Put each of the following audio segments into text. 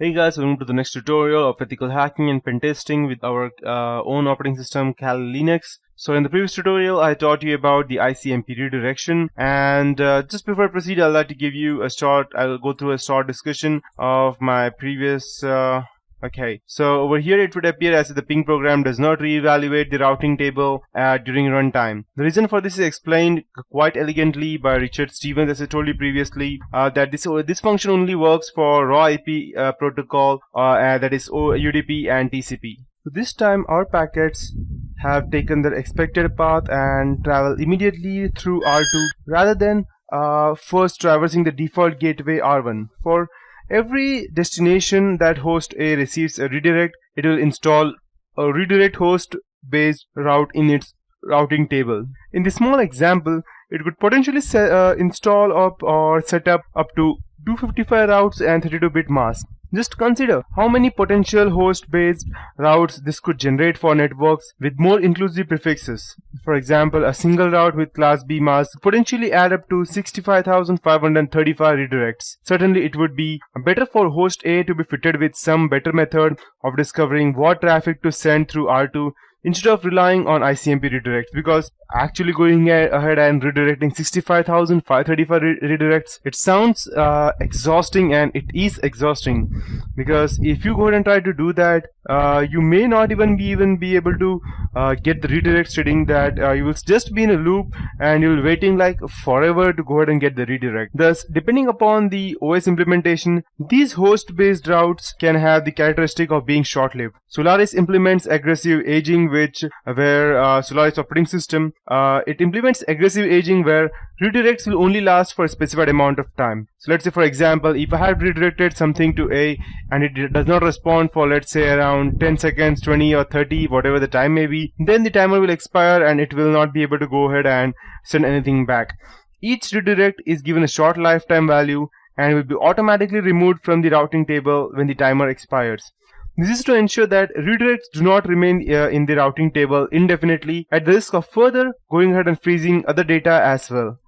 Hey guys, welcome to the next tutorial of ethical hacking and pen testing with our own operating system Kali Linux. So in the previous tutorial, I taught you about the ICMP redirection, and just before I proceed, I'd like to give you I'll go through a short discussion of my previous Okay, so over here it would appear as if the ping program does not reevaluate the routing table during runtime. The reason for this is explained quite elegantly by Richard Stevens, as I told you previously, that this function only works for raw IP protocol, that is UDP and TCP. So this time our packets have taken their expected path and travel immediately through R2 rather than first traversing the default gateway R1. For every destination that host A receives a redirect, it will install a redirect host based route in its routing table. In this small example, it could potentially install or set up to 255 routes and 32-bit mask. Just consider how many potential host-based routes this could generate for networks with more inclusive prefixes. For example, a single route with class B mask could potentially add up to 65,535 redirects. Certainly, it would be better for host A to be fitted with some better method of discovering what traffic to send through R2 instead of relying on ICMP redirects, because actually going ahead and redirecting 65,535 redirects, it sounds exhausting, and it is exhausting, because if you go ahead and try to do that, you may not even be able to get the redirect, stating that you will just be in a loop and you'll waiting like forever to go ahead and get the redirect. Thus, depending upon the OS implementation, these host-based routes can have the characteristic of being short-lived. Solaris implements aggressive aging, where Solaris operating system it implements aggressive aging where redirects will only last for a specified amount of time. So let's say, for example, if I have redirected something to A and it does not respond for, let's say, around 10 seconds, 20 or 30, whatever the time may be, then the timer will expire and it will not be able to go ahead and send anything back. Each redirect is given a short lifetime value and will be automatically removed from the routing table when the timer expires. This is to ensure that redirects do not remain in the routing table indefinitely, at the risk of further going ahead and freezing other data as well.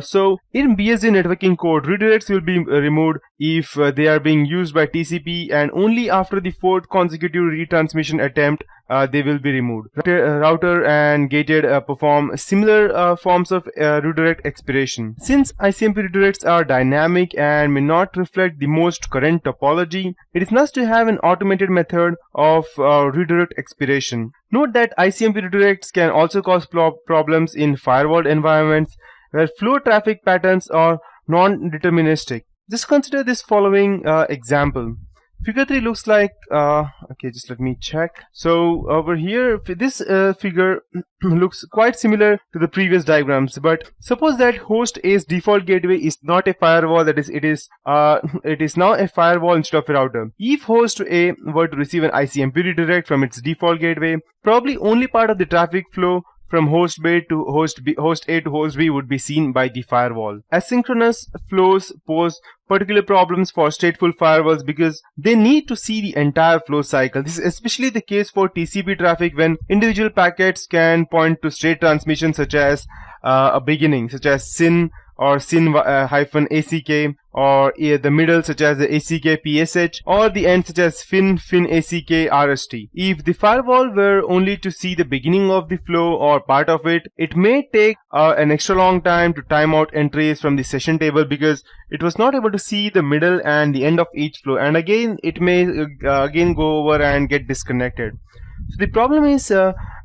So in BSD networking code, redirects will be removed if they are being used by TCP, and only after the fourth consecutive retransmission attempt they will be removed. Router and gated perform similar forms of redirect expiration. Since ICMP redirects are dynamic and may not reflect the most current topology, it is nice to have an automated method of redirect expiration. Note that ICMP redirects can also cause problems in firewall environments where flow traffic patterns are non-deterministic. Just consider this following example. Figure 3 looks like, okay, just let me check. So over here, this figure looks quite similar to the previous diagrams, but suppose that host A's default gateway is not a firewall, that is, it is now a firewall instead of a router. If host A were to receive an ICMP redirect from its default gateway, probably only part of the traffic flow from host A to host B would be seen by the firewall. Asynchronous flows pose particular problems for stateful firewalls because they need to see the entire flow cycle. This is especially the case for TCP traffic, when individual packets can point to state transmission such as a beginning, such as SYN or SYN-ACK, or the middle such as the ACK PSH, or the end such as FIN ACK RST. If the firewall were only to see the beginning of the flow or part of it, it may take an extra long time to time out entries from the session table because it was not able to see the middle and the end of each flow, and again it may again go over and get disconnected. So the problem is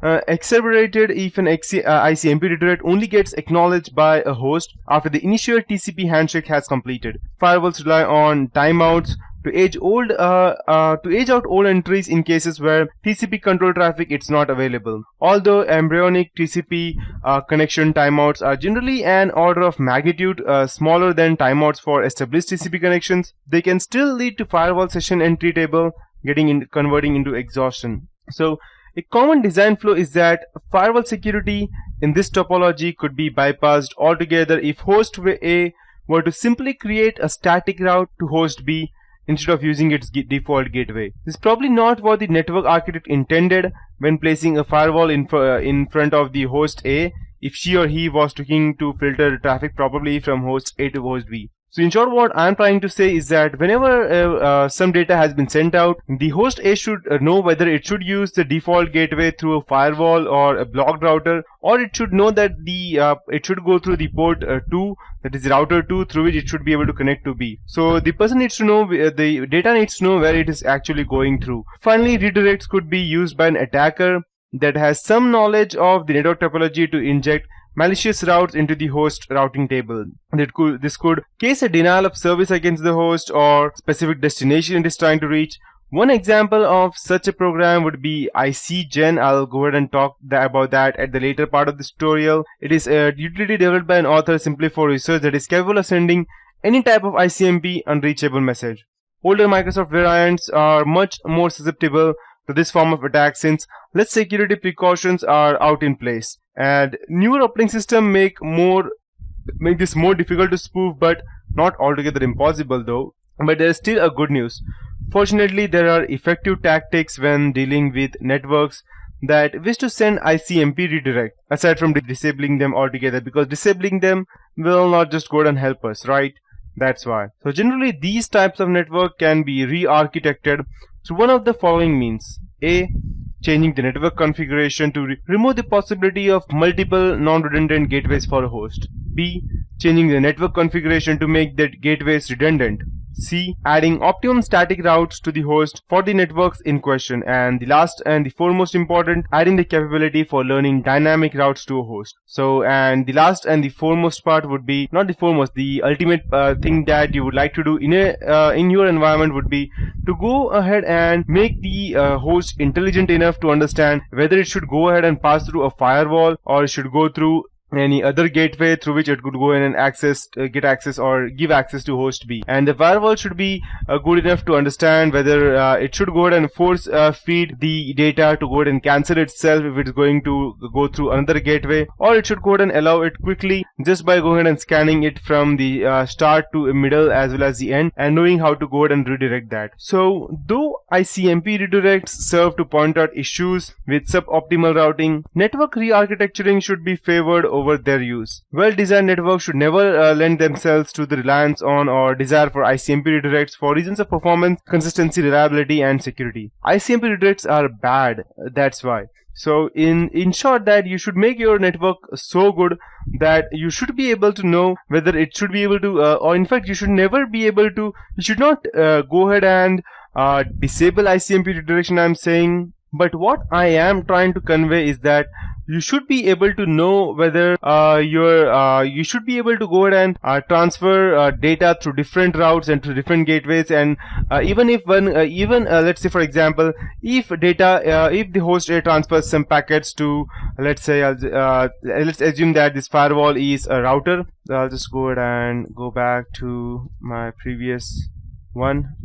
exacerbated if an ICMP redirect only gets acknowledged by a host after the initial TCP handshake has completed. Firewalls rely on timeouts to age out old entries in cases where TCP control traffic is not available. Although embryonic TCP connection timeouts are generally an order of magnitude smaller than timeouts for established TCP connections, they can still lead to firewall session entry table converting into exhaustion. So a common design flow is that firewall security in this topology could be bypassed altogether if host A were to simply create a static route to host B instead of using its default gateway. This is probably not what the network architect intended when placing a firewall in front of the host A if she or he was looking to filter traffic properly from host A to host B. So in short, what I'm trying to say is that whenever some data has been sent out, the host A should know whether it should use the default gateway through a firewall or a blocked router, or it should know that it should go through the port 2, that is router 2, through which it should be able to connect to B. So the person needs to know, the data needs to know where it is actually going through. Finally, redirects could be used by an attacker that has some knowledge of the network topology to inject malicious routes into the host routing table. This could case a denial of service against the host or specific destination it is trying to reach. One example of such a program would be ICGen. I'll go ahead and talk about that at the later part of this tutorial. It is a utility developed by an author simply for research that is capable of sending any type of ICMP unreachable message. Older Microsoft variants are much more susceptible to this form of attack since less security precautions are out in place, and newer operating systems make this more difficult to spoof, but not altogether impossible though. But there is still a good news. Fortunately, there are effective tactics when dealing with networks that wish to send ICMP redirect, aside from disabling them altogether, because disabling them will not just go ahead and help us, right? That's why. So generally these types of network can be re-architected through one of the following means. A. Changing the network configuration to remove the possibility of multiple non-redundant gateways for a host. B. Changing the network configuration to make the gateways redundant. C. Adding optimum static routes to the host for the networks in question. And the last and the foremost important, adding the capability for learning dynamic routes to a host. So, and the last and the foremost part would be, not the foremost, the ultimate thing that you would like to do in your environment would be to go ahead and make the host intelligent enough to understand whether it should go ahead and pass through a firewall or it should go through any other gateway through which it could go in and get access or give access to host B. And the firewall should be good enough to understand whether it should go ahead and force feed the data to go ahead and cancel itself if it's going to go through another gateway, or it should go ahead and allow it quickly just by going ahead and scanning it from the start to middle as well as the end, and knowing how to go ahead and redirect that. So though ICMP redirects serve to point out issues with suboptimal routing, network re-architecturing should be favored over their use. Well-designed networks should never lend themselves to the reliance on or desire for ICMP redirects for reasons of performance, consistency, reliability, and security. ICMP redirects are bad, that's why. So in short, that you should make your network so good that you should be able to know whether it should be able to or in fact you should never be able to, you should not go ahead and disable ICMP redirection, I'm saying. But what I am trying to convey is that you should be able to know whether you should be able to go ahead and transfer data through different routes and through different gateways, and even if let's say for example, if the host A transfers some packets to, let's say let's assume that this firewall is a router. I'll just go ahead and go back to my previous one.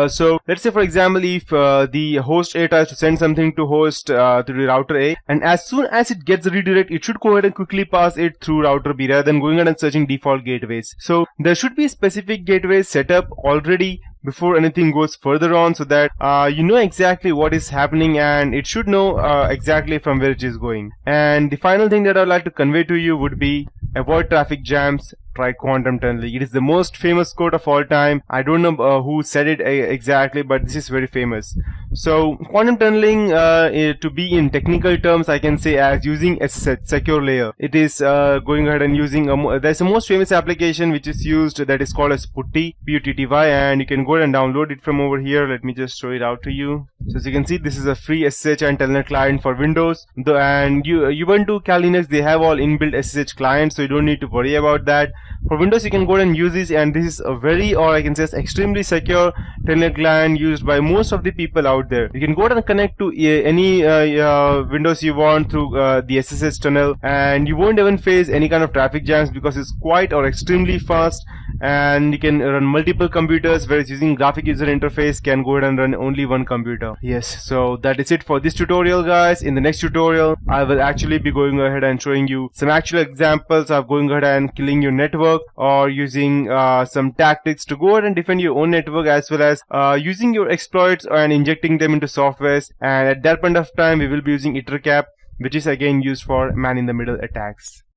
So let's say for example, if the host A tries to send something to host to the router A, and as soon as it gets the redirect, it should go ahead and quickly pass it through router B rather than going ahead and searching default gateways. So there should be specific gateways set up already before anything goes further on, so that you know exactly what is happening, and it should know exactly from where it is going. And the final thing that I'd like to convey to you would be, avoid traffic jams, try quantum tunneling. It is the most famous quote of all time. I don't know who said it exactly, but this is very famous. So quantum tunneling, to be in technical terms, I can say as using a secure layer. It is going ahead and using there's a most famous application which is used that is called as PuTTY, P-U-T-T-Y, and you can go ahead and download it from over here. Let me just show it out to you. So as you can see, this is a free SSH and Telnet client for Windows. And Ubuntu, Kali Linux, they have all inbuilt SSH clients, so you don't need to worry about that. For Windows, you can go ahead and use this, and this is a very, or I can say extremely secure Telnet client used by most of the people out there. You can go ahead and connect to any Windows you want through the SSH tunnel, and you won't even face any kind of traffic jams because it's quite or extremely fast, and you can run multiple computers, whereas using graphic user interface can go ahead and run only one computer. Yes, so that is it for this tutorial, guys. In the next tutorial, I will actually be going ahead and showing you some actual examples of going ahead and killing your network, or using some tactics to go ahead and defend your own network, as well as using your exploits and injecting them into softwares. And at that point of time, we will be using ItterCap, which is again used for man-in-the-middle attacks.